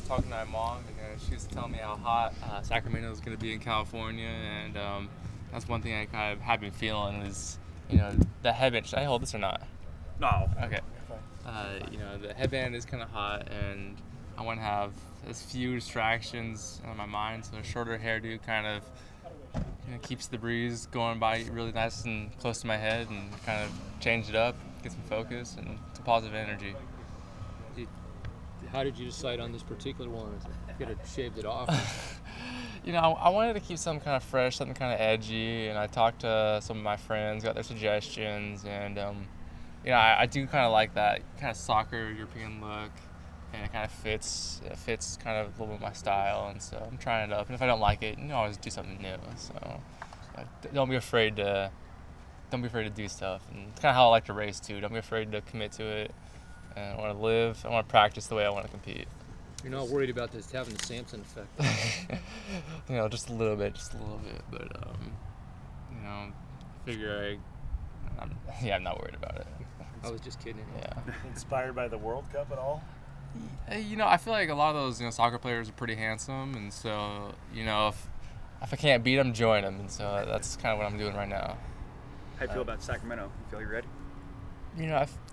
talking to my mom, and she was telling me how hot Sacramento is going to be in California, and that's one thing I kind of have been feeling was, the headband. Should I hold this or not? No. Okay. The headband is kind of hot, and I want to have as few distractions on my mind, so a shorter hairdo kind of keeps the breeze going by really nice and close to my head, and kind of change it up, get some focus, and some positive energy. How did you decide on this particular one? You could have shaved it off. I wanted to keep something kind of fresh, something kind of edgy, and I talked to some of my friends, got their suggestions, and I do kind of like that kind of soccer European look, and it kind of fits kind of a little bit my style, and so I'm trying it up. And if I don't like it, always do something new. So don't be afraid to do stuff, and it's kind of how I like to race too. Don't be afraid to commit to it. And I want to live. I want to practice the way I want to compete. You're not worried about this having the Samson effect? Just a little bit. But I'm not worried about it. I was just kidding. Yeah. Inspired by the World Cup at all? I feel like a lot of those soccer players are pretty handsome, and so if I can't beat them, join them, and so that's kind of what I'm doing right now. How do you feel about Sacramento? You feel you're ready?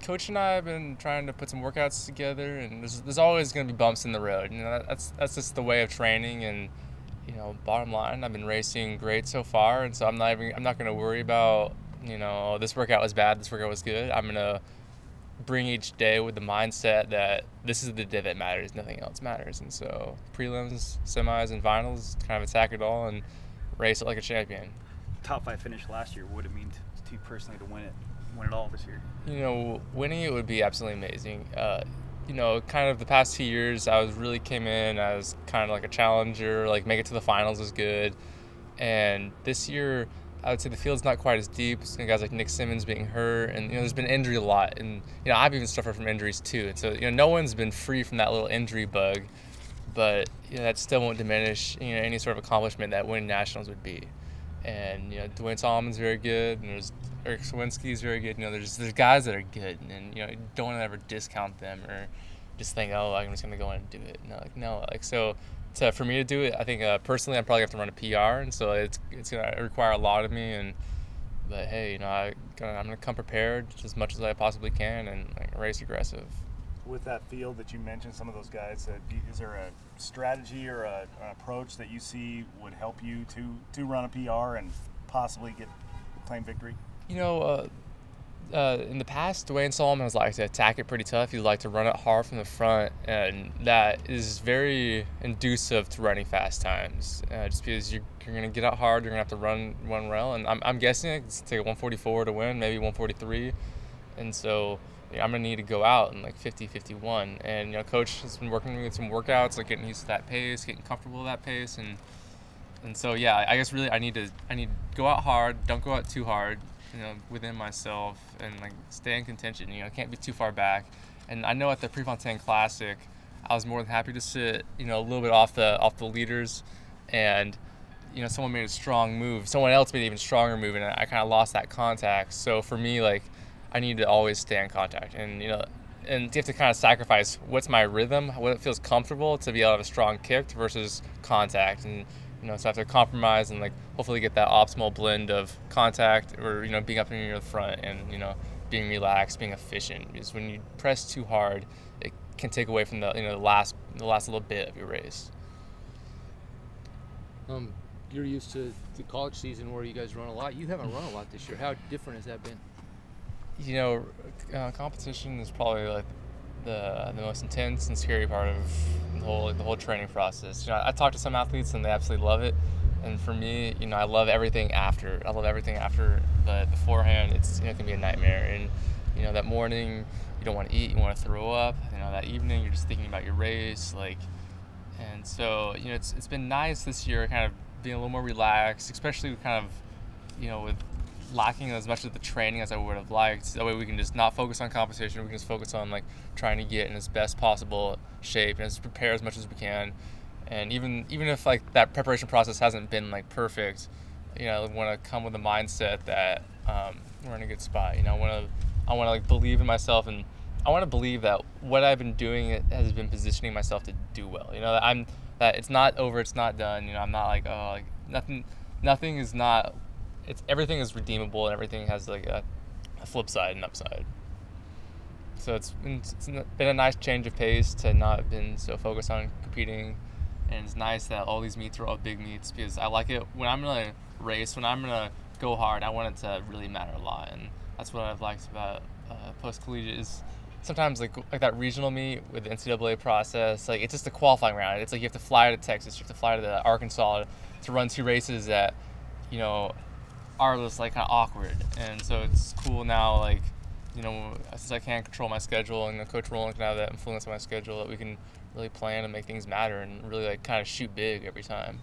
Coach and I have been trying to put some workouts together, and there's always going to be bumps in the road. That's just the way of training, and bottom line, I've been racing great so far, and so I'm not going to worry about this workout was bad, this workout was good. I'm going to bring each day with the mindset that this is the day that matters, nothing else matters, and so prelims, semis, and finals, kind of attack it all and race it like a champion. Top 5 finish last year. What would it mean to you personally to win it all this year? Winning it would be absolutely amazing. Kind of the past 2 years, I really came in as kind of like a challenger, like make it to the finals is good. And this year, I would say the field's not quite as deep. Guys like Nick Simmons being hurt, and there's been injury a lot. And I've even suffered from injuries too. And so no one's been free from that little injury bug. But that still won't diminish any sort of accomplishment that winning nationals would be. And Dwayne Solomon's very good, and there's Eric Swinski's very good. There's guys that are good, and don't want to ever discount them or just think, oh, I'm just gonna go in and do it. So for me to do it, I think personally, I'm probably have to run a PR, and so it's gonna require a lot of me. But hey, I'm gonna come prepared as much as I possibly can and race aggressive. With that field that you mentioned, some of those guys, is there a strategy or an approach that you see would help you to run a PR and possibly claim victory? In the past, Dwayne Solomon has liked to attack it pretty tough. He liked to run it hard from the front, and that is very inducive to running fast times. Just because you're going to get out hard, you're going to have to run well, and I'm guessing it's take a 144 to win, maybe 143, and so I'm going to need to go out in 50, 51. And Coach has been working with some workouts, getting used to that pace, getting comfortable with that pace, and so I guess really I need to go out hard, don't go out too hard, within myself, and stay in contention. I can't be too far back. And I know at the Prefontaine Classic, I was more than happy to sit, a little bit off the leaders, and someone made a strong move. Someone else made an even stronger move, and I kind of lost that contact. So for me, I need to always stay in contact, and and you have to kind of sacrifice what's my rhythm, what feels comfortable to be able to have a strong kick versus contact, and so I have to compromise and hopefully get that optimal blend of contact or being up near the front and being relaxed, being efficient. Because when you press too hard, it can take away from the the last little bit of your race. You're used to the college season where you guys run a lot. You haven't run a lot this year. How different has that been? Competition is probably the most intense and scary part of the whole training process. I talk to some athletes and they absolutely love it, and for me, I love everything after. But beforehand, it can be a nightmare. And that morning, you don't want to eat, you want to throw up. That evening, you're just thinking about your race, and so it's been nice this year, kind of being a little more relaxed, especially kind of with lacking as much of the training as I would have liked. That way we can just not focus on competition. We can just focus on trying to get in as best possible shape and just prepare as much as we can. And even if that preparation process hasn't been perfect, I want to come with a mindset that we're in a good spot. I want to believe in myself and I want to believe that what I've been doing has been positioning myself to do well. You know, that it's not over, it's not done. You know, I'm not like, oh, like nothing is not. It's everything is redeemable, and everything has like a flip side and upside. So it's been a nice change of pace to not have been so focused on competing, and it's nice that all these meets are all big meets, because I like it when I'm gonna race, when I'm gonna go hard, I want it to really matter a lot, and that's what I've liked about post collegiate is sometimes like that regional meet with the NCAA process, like it's just a qualifying round. It's like you have to fly to Texas, you have to fly to the Arkansas to run 2 races that, you know, are just like kind of awkward, and so it's cool now, like, you know, since I can't control my schedule and Coach Rowland can have that influence on my schedule, that we can really plan and make things matter and really like kind of shoot big every time.